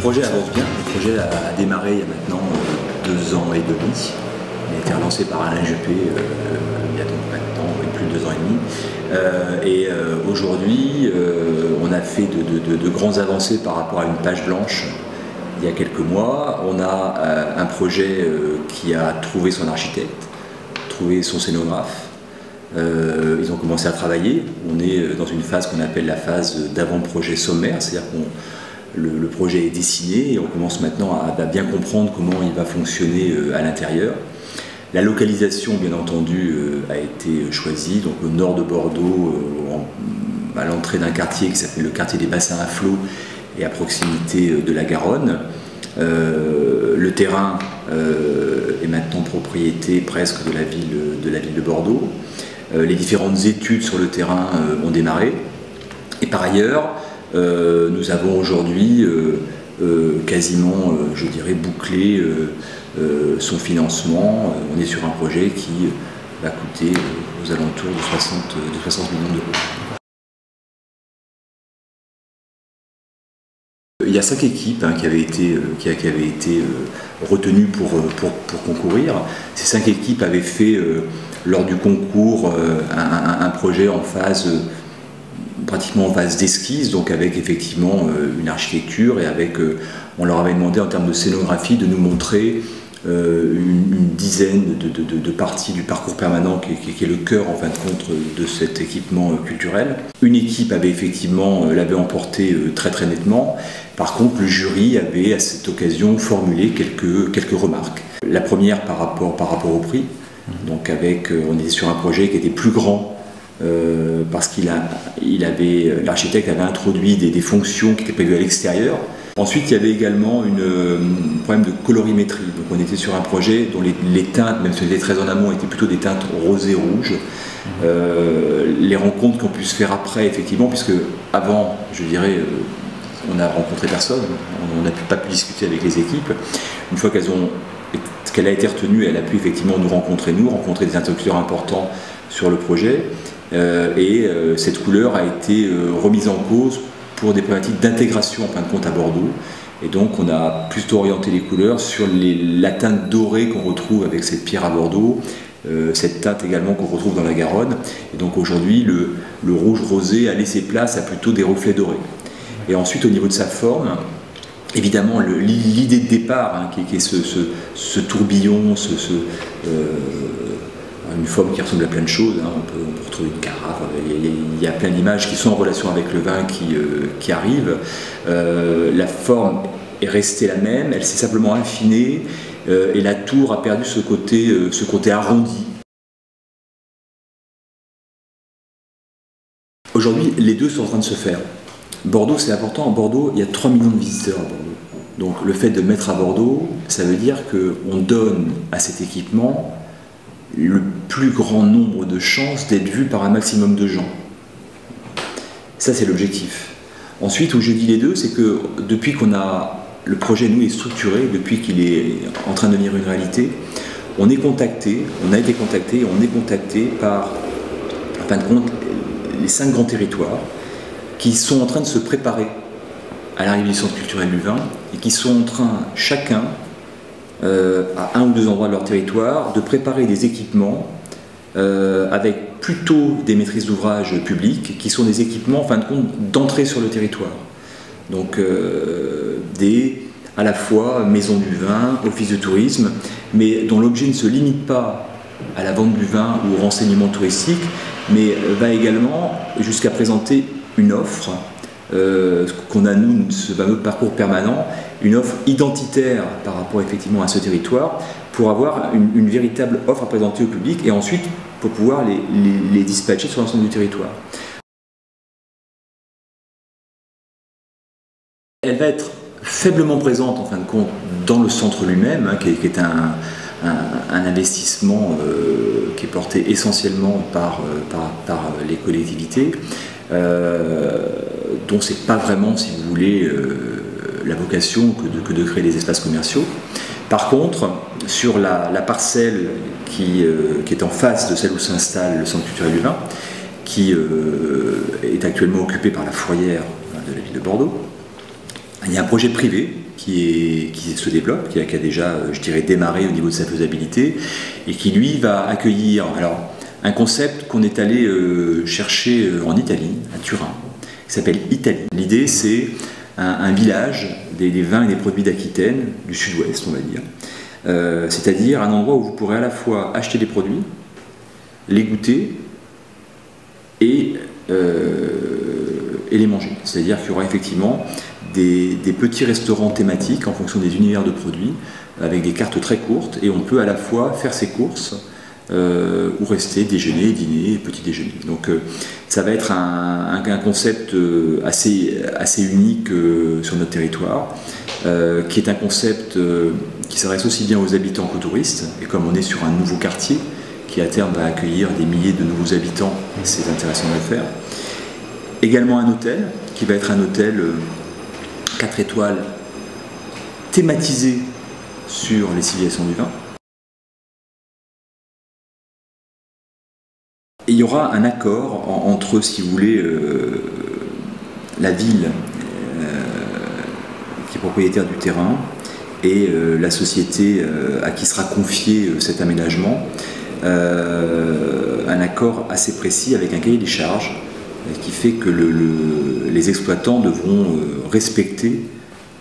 projet avance bien. Le projet a démarré il y a maintenant 2 ans et demi. Il a été relancé par Alain Juppé il y a donc maintenant plus de 2 ans et demi. Aujourd'hui, on a fait de grandes avancées par rapport à une page blanche il y a quelques mois. On a un projet qui a trouvé son architecte, trouvé son scénographe. Ils ont commencé à travailler. On est dans une phase qu'on appelle la phase d'avant-projet sommaire, c'est-à-dire que le projet est dessiné et on commence maintenant à bien comprendre comment il va fonctionner à l'intérieur. La localisation, bien entendu, a été choisie, donc au nord de Bordeaux, à l'entrée d'un quartier qui s'appelle le quartier des Bassins à Flot et à proximité de la Garonne. Le terrain est maintenant propriété presque de la ville de Bordeaux. Les différentes études sur le terrain ont démarré. Et par ailleurs, nous avons aujourd'hui quasiment, je dirais, bouclé son financement. On est sur un projet qui va coûter aux alentours de 60 millions d'euros. Il y a 5 équipes qui avaient été retenues pour concourir. Ces 5 équipes avaient fait, lors du concours, un projet en phase, pratiquement en phase d'esquisse, donc avec effectivement une architecture et avec, on leur avait demandé en termes de scénographie de nous montrer une dizaine de parties du parcours permanent qui est le cœur en fin de compte de cet équipement culturel. Une équipe avait effectivement l'avait emporté très nettement. Par contre, le jury avait à cette occasion formulé quelques remarques. La première par rapport au prix. Donc on était sur un projet qui était plus grand parce l'architecte avait introduit des fonctions qui étaient prévues à l'extérieur. Ensuite, il y avait également un problème de colorimétrie. Donc on était sur un projet dont les teintes, même si on était très en amont, étaient plutôt des teintes rosées rouges. Les rencontres qu'on puisse faire après, effectivement, puisque avant, je dirais, on n'a rencontré personne, on n'a pas pu discuter avec les équipes. Une fois qu'elle a été retenue, elle a pu effectivement nous rencontrer des interlocuteurs importants sur le projet. Cette couleur a été remise en cause pour des problématiques d'intégration en fin de compte à Bordeaux. Et donc on a plutôt orienté les couleurs sur la teinte dorée qu'on retrouve avec cette pierre à Bordeaux, cette teinte également qu'on retrouve dans la Garonne. Et donc aujourd'hui le rouge rosé a laissé place à plutôt des reflets dorés. Et ensuite au niveau de sa forme, évidemment l'idée de départ qui est ce tourbillon, une forme qui ressemble à plein de choses, on peut retrouver une carafe, il y a plein d'images qui sont en relation avec le vin qui arrive. La forme est restée la même, elle s'est simplement affinée et la tour a perdu ce côté arrondi. Aujourd'hui, les deux sont en train de se faire. Bordeaux, c'est important. À Bordeaux, il y a 3 millions de visiteurs à Bordeaux. Donc le fait de mettre à Bordeaux, ça veut dire qu'on donne à cet équipement le plus grand nombre de chances d'être vu par un maximum de gens. Ça, c'est l'objectif. Ensuite, où je dis les deux, c'est que depuis le projet, nous, est structuré, depuis qu'il est en train de devenir une réalité, on a été contacté par, en fin de compte, les 5 grands territoires qui sont en train de se préparer à l'arrivée du centre culturel du vin et qui sont en train, chacun, à 1 ou 2 endroits de leur territoire, de préparer des équipements avec plutôt des maîtrises d'ouvrage publiques qui sont des équipements, en fin de compte, d'entrée sur le territoire. Donc à la fois maison du vin, office de tourisme, mais dont l'objet ne se limite pas à la vente du vin ou au renseignement touristique, mais va également jusqu'à présenter une offre qu'on a nous, ce fameux parcours permanent, une offre identitaire par rapport effectivement à ce territoire, pour avoir une véritable offre à présenter au public et ensuite pour pouvoir les dispatcher sur l'ensemble du territoire. Elle va être faiblement présente en fin de compte dans le centre lui-même, qui est un investissement qui est porté essentiellement par les collectivités, dont c'est pas vraiment, si vous voulez, la vocation que de créer des espaces commerciaux. Par contre, sur la parcelle qui est en face de celle où s'installe le centre culturel du vin, qui est actuellement occupé par la fourrière de la ville de Bordeaux, il y a un projet privé qui se développe, qui a déjà, je dirais, démarré au niveau de sa faisabilité, et qui, lui, va accueillir un concept qu'on est allé chercher en Italie, à Turin, qui s'appelle Italie. L'idée, c'est un village des vins et des produits d'Aquitaine, du sud-ouest, on va dire. C'est-à-dire un endroit où vous pourrez à la fois acheter des produits, les goûter et les manger. C'est-à-dire qu'il y aura effectivement des petits restaurants thématiques en fonction des univers de produits, avec des cartes très courtes, et on peut à la fois faire ses courses ou rester, déjeuner, dîner, petit déjeuner. Donc ça va être un concept assez unique sur notre territoire, qui est un concept qui s'adresse aussi bien aux habitants qu'aux touristes, et comme on est sur un nouveau quartier qui à terme va accueillir des milliers de nouveaux habitants, c'est intéressant de le faire. Également un hôtel, qui va être un hôtel 4 étoiles thématisé sur les civilisations du vin. Et il y aura un accord entre, si vous voulez, la ville qui est propriétaire du terrain et la société à qui sera confié cet aménagement, un accord assez précis avec un cahier des charges qui fait que les exploitants devront respecter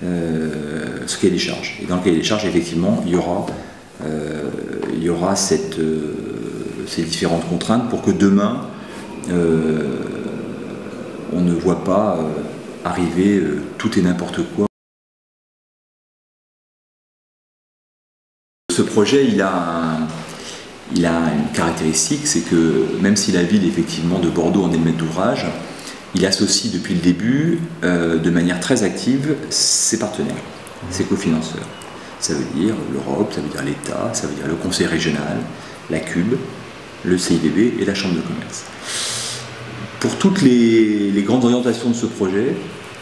ce cahier des charges. Et dans le cahier des charges, effectivement, il y aura ces différentes contraintes pour que demain, on ne voit pas arriver tout et n'importe quoi. Ce projet, il a une caractéristique, c'est que même si la ville effectivement de Bordeaux en est le maître d'ouvrage, il associe depuis le début de manière très active ses partenaires, ses cofinanceurs. Ça veut dire l'Europe, ça veut dire l'État, ça veut dire le Conseil régional, la CUB, le CIVB et la Chambre de commerce. Pour toutes les grandes orientations de ce projet,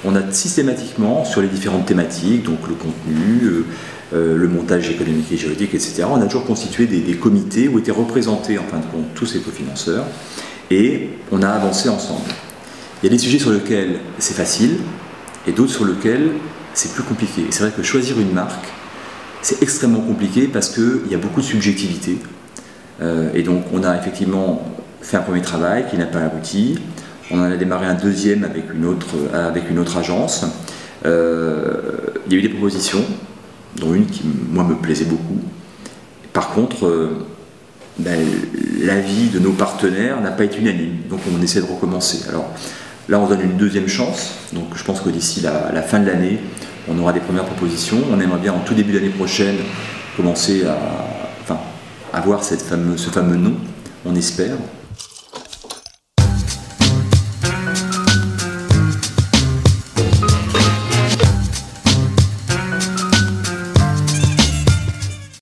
on a systématiquement sur les différentes thématiques, donc le contenu, le montage économique et juridique, etc. On a toujours constitué des comités où étaient représentés en fin de compte tous ces cofinanceurs et on a avancé ensemble. Il y a des sujets sur lesquels c'est facile et d'autres sur lesquels c'est plus compliqué. Et c'est vrai que choisir une marque, c'est extrêmement compliqué parce qu'il y a beaucoup de subjectivité. Et donc on a effectivement fait un premier travail qui n'a pas abouti. On en a démarré un deuxième avec une autre agence. Il y a eu des propositions, dont une qui, moi, me plaisait beaucoup. Par contre, l'avis de nos partenaires n'a pas été unanime, donc on essaie de recommencer. Alors là, on donne une deuxième chance, donc je pense que d'ici la fin de l'année, on aura des premières propositions. On aimerait bien, en tout début d'année prochaine, commencer à avoir ce fameux nom, on espère.